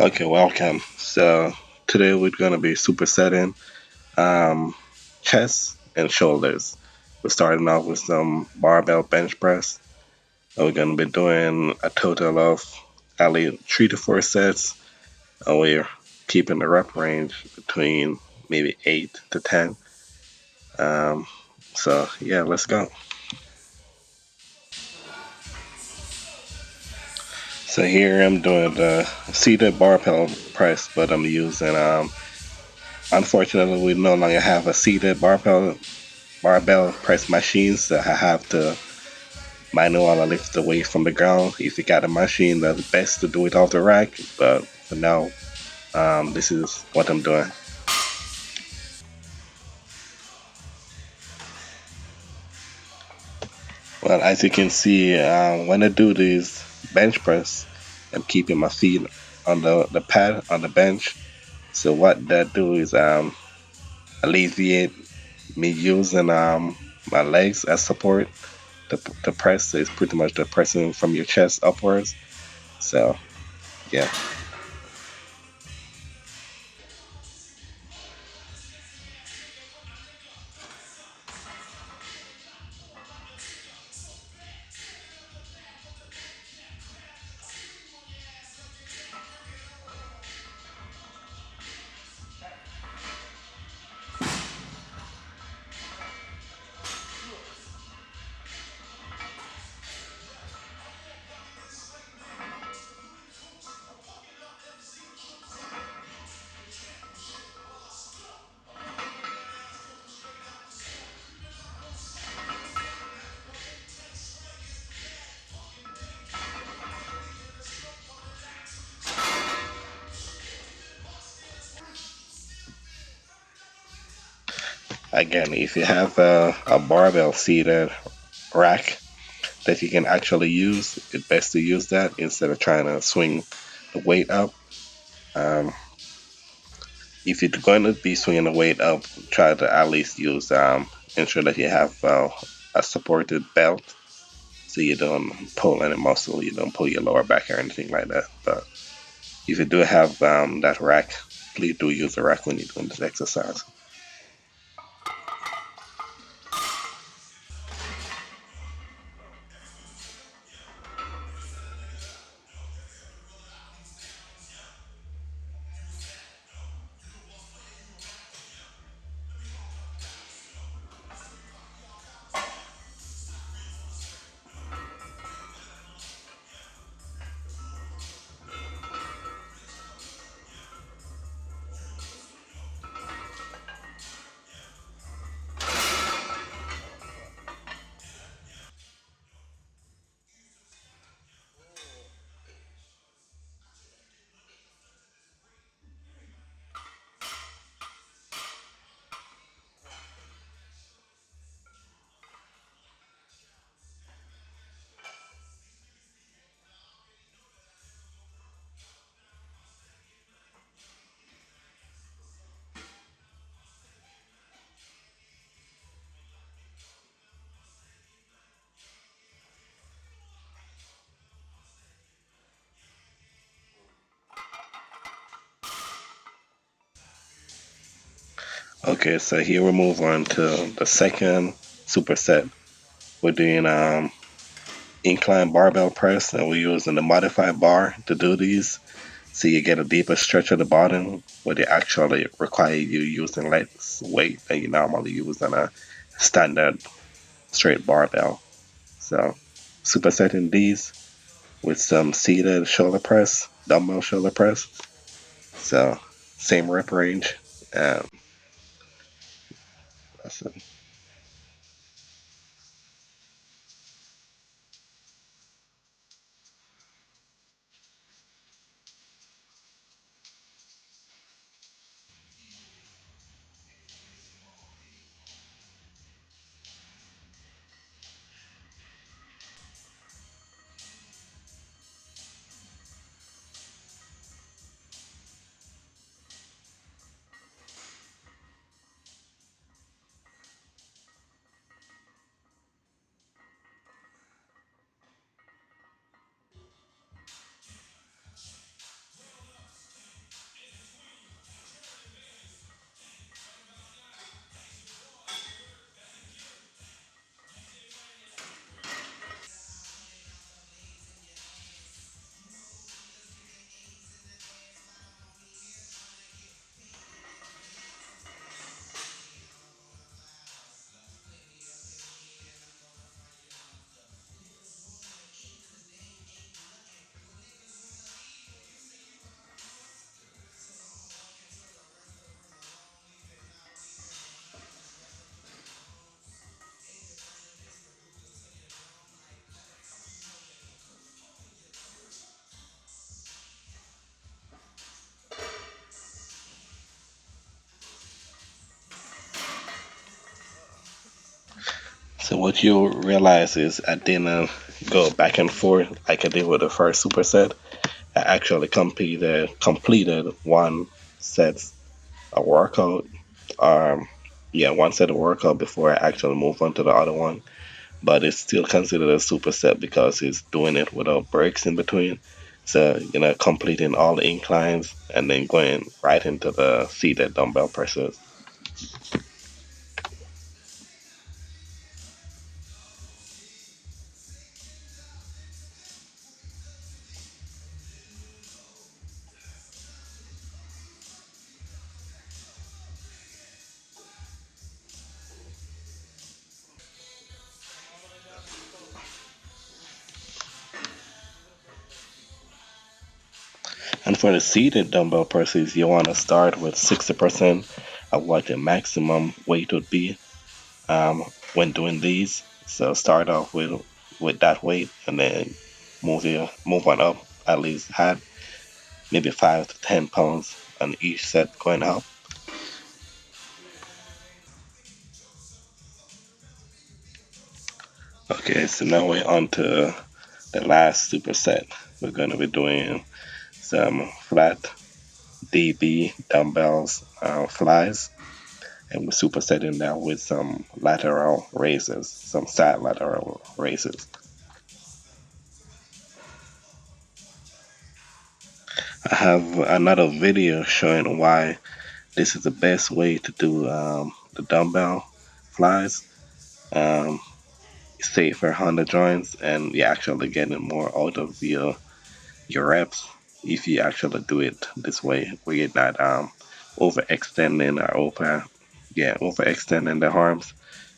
Okay, welcome. So today we're gonna be supersetting um, chest and shoulders. We're starting off with some barbell bench press. And we're gonna be doing a total of at least 3 to 4 sets, and we're keeping the rep range between maybe 8 to 10. Um, so yeah, let's go. So here I'm doing the seated barbell press, but I'm using unfortunately we no longer have a seated barbell press machines, so I have to manually lift the weight from the ground. If you got a machine, that's best to do it off the rack. But for now, this is what I'm doing. Well, as you can see, when I do this bench press, I'm keeping my feet on the pad on the bench. So what that do is alleviate me using my legs as support. The press is pretty much the pressing from your chest upwards. So yeah. Again, if you have a barbell seated rack that you can actually use, it's best to use that instead of trying to swing the weight up. Um, if you're going to be swinging the weight up, try to at least ensure that you have a supported belt so you don't pull any muscle, you don't pull your lower back or anything like that. But if you do have that rack, please do use the rack when you're doing this exercise. Okay, so here we move on to the second superset. We're doing incline barbell press, and we're using the modified bar to do these. So you get a deeper stretch at the bottom where they actually require you using less weight than you normally use on a standard straight barbell. So supersetting these with some seated shoulder press, dumbbell shoulder press. So same rep range. Um, that's it. So what you realize is I didn't go back and forth like I did with the first superset. I actually completed one set of workout. Um, yeah, one set of workout before I actually move on to the other one. But it's still considered a superset because it's doing it without breaks in between. So, completing all the inclines and then going right into the seated dumbbell presses. And for the seated dumbbell presses, you want to start with 60% of what your maximum weight would be um, when doing these. So start off with that weight and then move on up at least half, maybe 5 to 10 pounds on each set going up. Okay, so now we're on to the last superset. We're going to be doing some flat DB dumbbells flies, and we're supersetting that with some lateral raises, some side lateral raises. I have another video showing why this is the best way to do the dumbbell flies. Um, Safer on the joints, and you're actually getting more out of your reps if you actually do it this way, where you're not overextending or overextending the arms,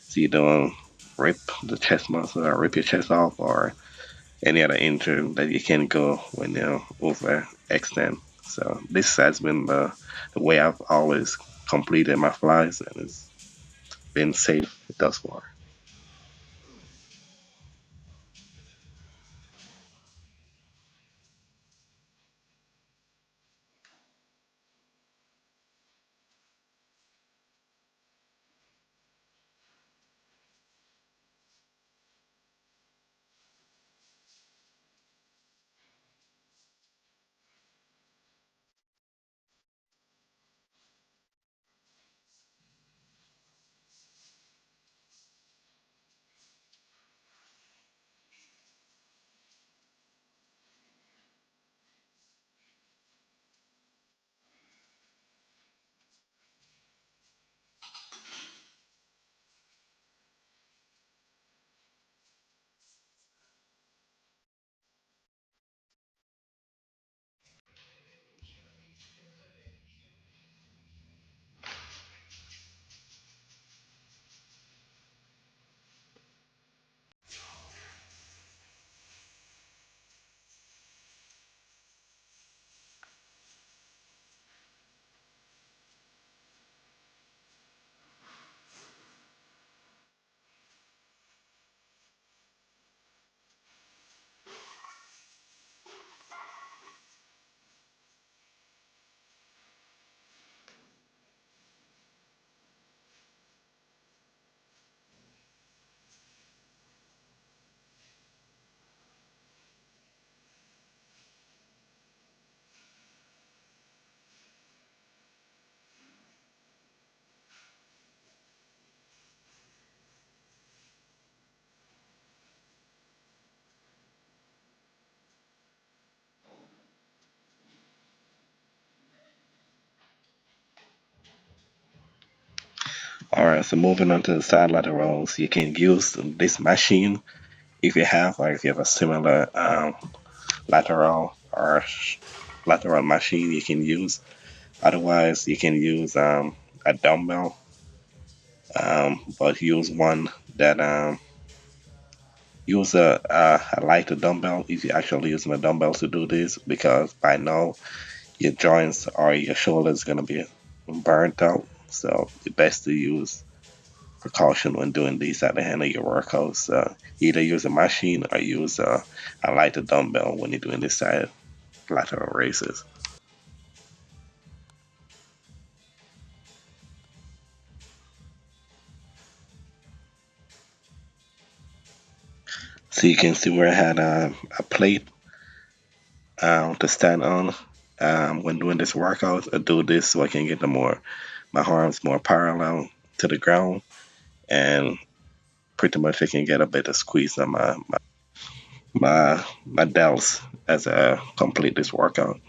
so you don't rip the chest muscle or rip your chest off or any other injury that you can go when you overextend. So this has been the way I've always completed my flies, and it's been safe thus far. All right, so moving on to the side laterals, you can use this machine if you have, or if you have a similar lateral or lateral machine you can use. Otherwise, you can use a dumbbell, but use one that use a lighter dumbbell if you're actually using a dumbbell to do this, because by now your joints or your shoulders going to be burnt out. So it's best to use precaution when doing these at the end of your workouts. Either use a machine or use a lighter dumbbell when you're doing this side lateral raises. So you can see where I had a plate to stand on when doing this workout. I do this so I can get my arms more parallel to the ground, and pretty much I can get a better squeeze on my delts as I complete this workout.